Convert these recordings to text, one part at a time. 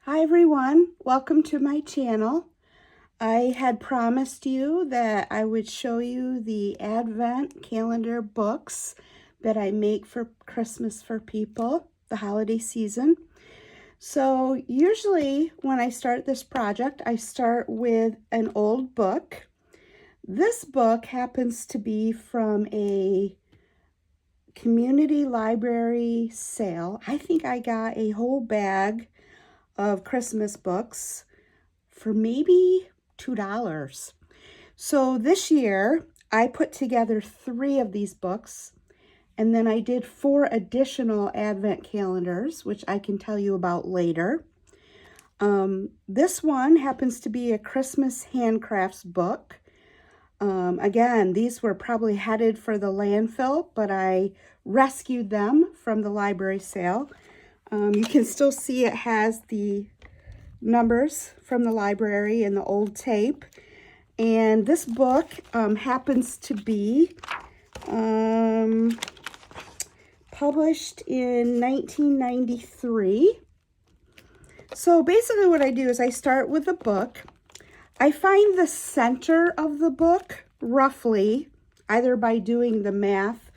Hi everyone, welcome to my channel. I had promised you that I would show you the Advent calendar books that I make for Christmas for people, the holiday season. So usually when I start this project, I start with an old book. This book happens to be from a community library sale. I think I got a whole bag of Christmas books for maybe $2. So this year I put together 3 of these books, and then I did 4 additional Advent calendars, which I can tell you about later. This one happens to be a Christmas handcrafts book. Again, these were probably headed for the landfill, but I rescued them from the library sale. You can still see it has the numbers from the library and the old tape. And this book happens to be published in 1993. So basically what I do is I start with the book. I find the center of the book roughly, either by doing the math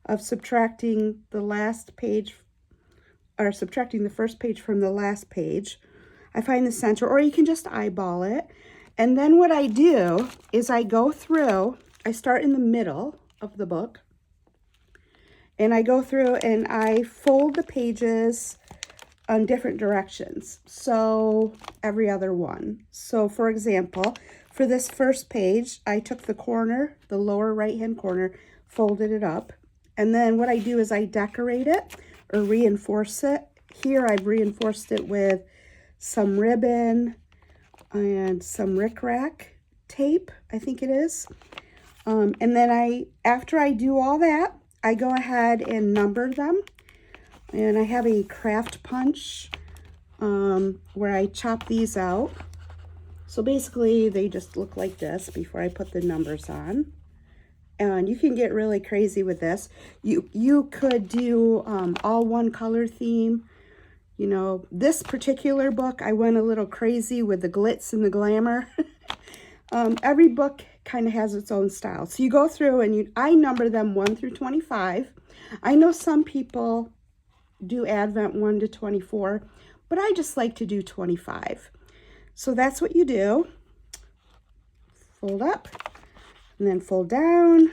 of subtracting the last page or subtracting the first page from the last page. I find the center, or you can just eyeball it. And then what I do is I go through, I start in the middle of the book, and I go through and I fold the pages on different directions. So every other one. So for example, for this first page, I took the corner, the lower right-hand corner, folded it up. And then what I do is I decorate it or reinforce it. Here I've reinforced it with some ribbon and some rickrack tape, I think it is. And then after I do all that, I go ahead and number them. And I have a craft punch where I chop these out. So basically they just look like this before I put the numbers on. And you can get really crazy with this. You could do all one color theme. You know, this particular book, I went a little crazy with the glitz and the glamour. Every book kind of has its own style. So you go through and I number them 1 through 25. I know some people do Advent 1 to 24, but I just like to do 25. So that's what you do. Fold up, and then fold down,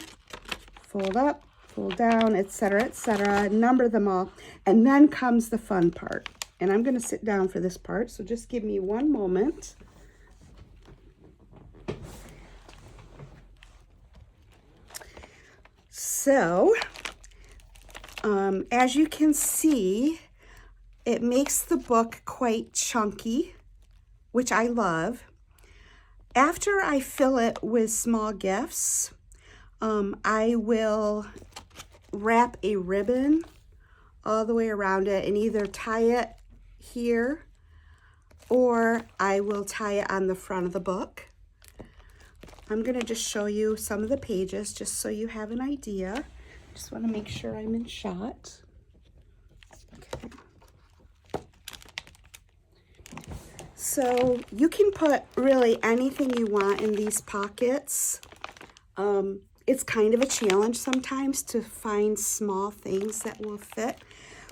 fold up, fold down, etc., etc. Number them all, and then comes the fun part. And I'm going to sit down for this part, so just give me one moment. So, as you can see, it makes the book quite chunky, which I love. After I fill it with small gifts, I will wrap a ribbon all the way around it and either tie it here or I will tie it on the front of the book. I'm going to just show you some of the pages just so you have an idea. Just want to make sure I'm in shot. Okay. So you can put really anything you want in these pockets. It's kind of a challenge sometimes to find small things that will fit.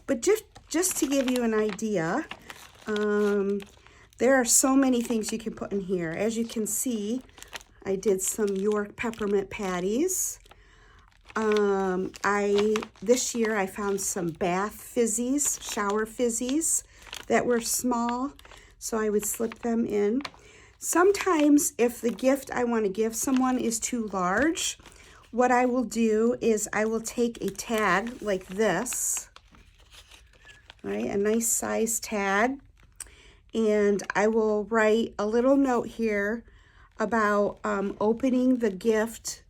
But just to give you an idea, there are so many things you can put in here. As you can see, I did some York peppermint patties. This year I found some bath fizzies, shower fizzies that were small, so I would slip them in. Sometimes if the gift I want to give someone is too large, what I will do is I will take a tag like this, right, a nice size tag, and I will write a little note here about opening the gift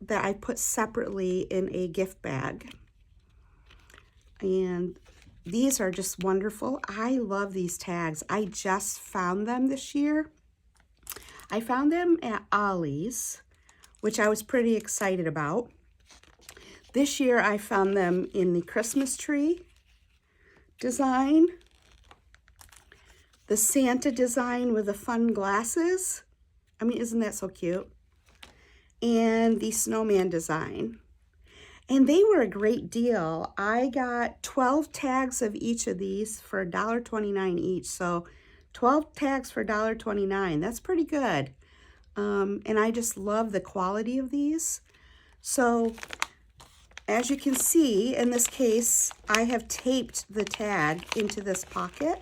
that I put separately in a gift bag. And these are just wonderful. I love these tags. I just found them this year. I found them at Ollie's, which I was pretty excited about. This year I found them in the Christmas tree design. the Santa design with the fun glasses. I mean, isn't that so cute? And the snowman design. And they were a great deal. I got 12 tags of each of these for $1.29 each. So 12 tags for $1.29. That's pretty good. And I just love the quality of these. So as you can see, in this case, I have taped the tag into this pocket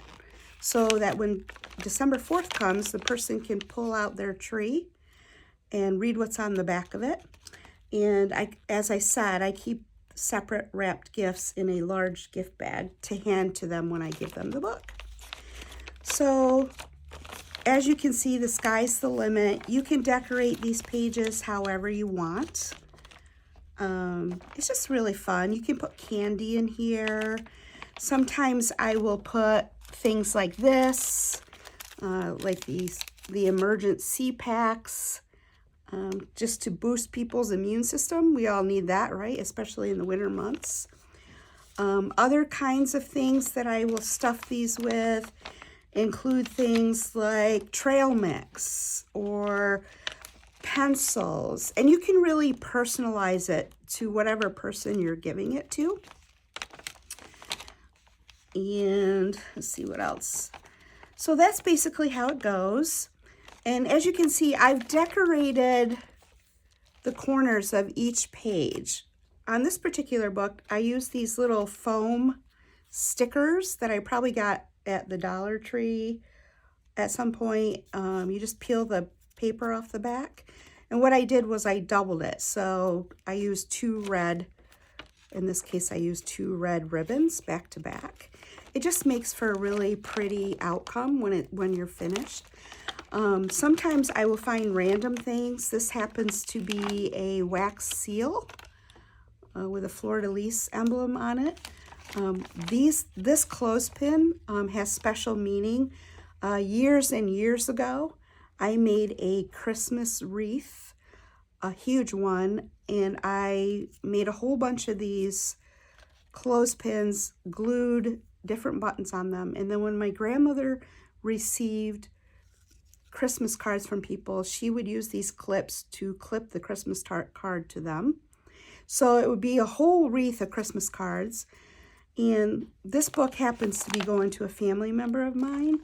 so that when December 4th comes, the person can pull out their tree and read what's on the back of it. And as I said, I keep separate wrapped gifts in a large gift bag to hand to them when I give them the book. So as you can see, the sky's the limit. You can decorate these pages however you want. It's just really fun. You can put candy in here. Sometimes I will put things like this, like the emergency packs, just to boost people's immune system. We all need that, right? Especially in the winter months. Other kinds of things that I will stuff these with include things like trail mix or pencils, and you can really personalize it to whatever person you're giving it to. And let's see what else. So that's basically how it goes. And as you can see, I've decorated the corners of each page. On this particular book, I use these little foam stickers that I probably got at the Dollar Tree at some point. You just peel the paper off the back. And what I did was I doubled it. So I used two red, in this case I used two red ribbons back to back. It just makes for a really pretty outcome when you're finished. Sometimes I will find random things. This happens to be a wax seal with a fleur-de-lis emblem on it. This clothespin has special meaning. Years and years ago, I made a Christmas wreath, a huge one, and I made a whole bunch of these clothespins, glued different buttons on them. And then when my grandmother received Christmas cards from people, she would use these clips to clip the Christmas card to them. So it would be a whole wreath of Christmas cards. And this book happens to be going to a family member of mine.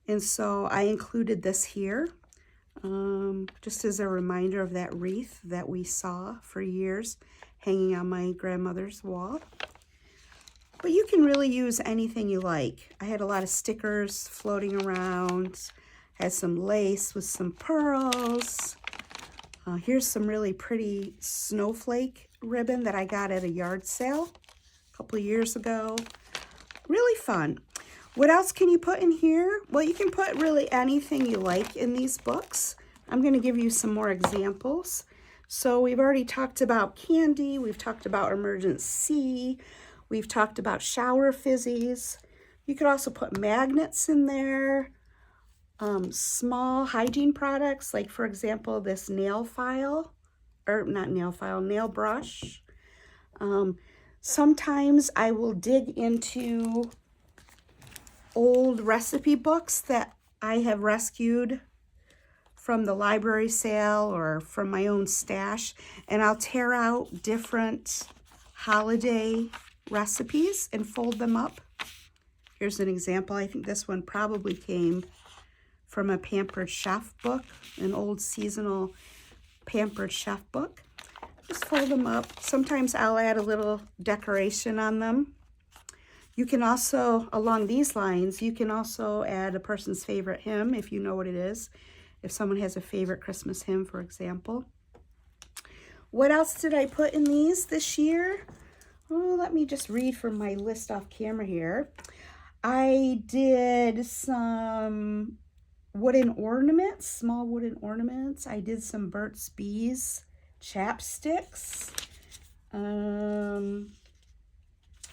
And so I included this here, just as a reminder of that wreath that we saw for years hanging on my grandmother's wall. But you can really use anything you like. I had a lot of stickers floating around, had some lace with some pearls. Here's some really pretty snowflake ribbon that I got at a yard sale a couple of years ago. Really fun. What else can you put in here? Well, you can put really anything you like in these books. I'm going to give you some more examples. So we've already talked about candy. We've talked about emergency. We've talked about shower fizzies. You could also put magnets in there. Small hygiene products, like for example, this nail file, or not nail file, nail brush. Sometimes I will dig into old recipe books that I have rescued from the library sale or from my own stash, and I'll tear out different holiday recipes and fold them up. Here's an example. I think this one probably came from a Pampered Chef book, an old seasonal Pampered Chef book. Just fold them up. Sometimes I'll add a little decoration on them. You can also, along these lines, you can also add a person's favorite hymn if you know what it is. If someone has a favorite Christmas hymn, for example. What else did I put in these this year? Oh, let me just read from my list off camera here. I did some wooden ornaments, small wooden ornaments. I did some Burt's Bees chapsticks.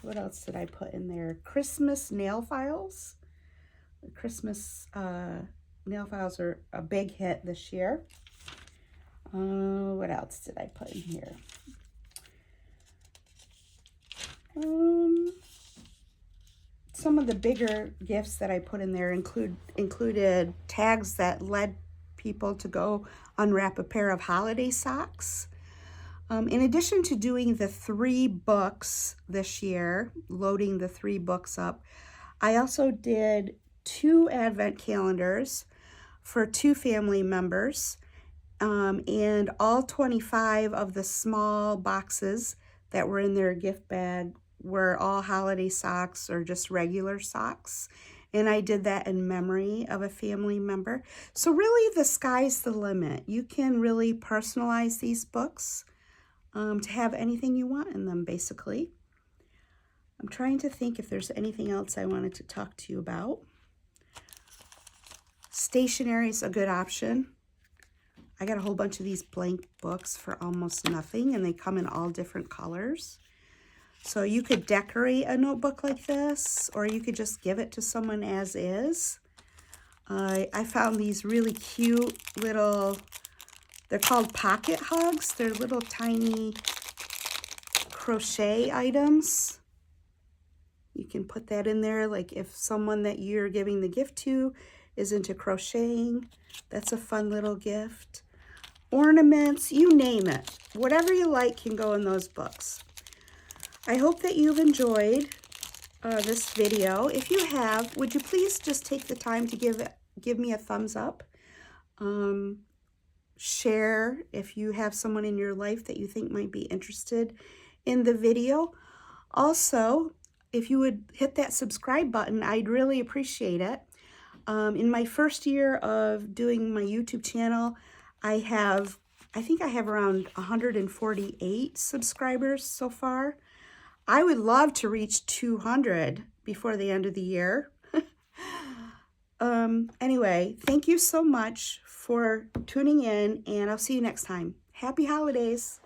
What else did I put in there? Christmas nail files. The Christmas nail files are a big hit this year. What else did I put in here? some of the bigger gifts that I put in there included tags that led people to go unwrap a pair of holiday socks. In addition to doing the 3 books this year, loading the 3 books up, I also did 2 advent calendars for 2 family members, and all 25 of the small boxes that were in their gift bag were all holiday socks or just regular socks. And I did that in memory of a family member. So really the sky's the limit. You can really personalize these books to have anything you want in them, basically. I'm trying to think if there's anything else I wanted to talk to you about. Stationery is a good option. I got a whole bunch of these blank books for almost nothing, and they come in all different colors. So you could decorate a notebook like this, or you could just give it to someone as is. I found these really cute little, they're called pocket hugs. They're little tiny crochet items. You can put that in there, like if someone that you're giving the gift to is into crocheting, that's a fun little gift. Ornaments, you name it. Whatever you like can go in those books. I hope that you've enjoyed this video. If you have, would you please just take the time to give me a thumbs up? Share if you have someone in your life that you think might be interested in the video. Also, if you would hit that subscribe button, I'd really appreciate it. In my first year of doing my YouTube channel, I think I have around 148 subscribers so far. I would love to reach 200 before the end of the year. Anyway, thank you so much for tuning in, and I'll see you next time. Happy holidays.